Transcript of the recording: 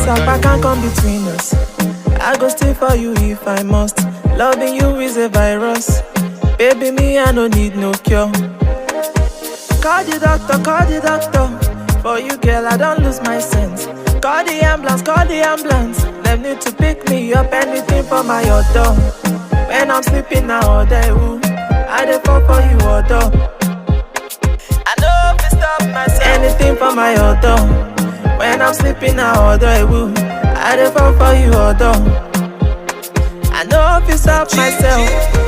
Sapa can't come between us. I go stay for you if I must. Loving you is a virus. Baby, me, I don't need no cure. Call the doctor. For you, girl, I don't lose my sense. Call the ambulance. Them need to pick me up, anything for my auto. When I'm sleeping now all day, ooh, I dey fall for you, auto. I know if you stop myself, anything for my auto. When I'm sleeping now all day, ooh, I dey fall for you, auto. I know if you stop myself.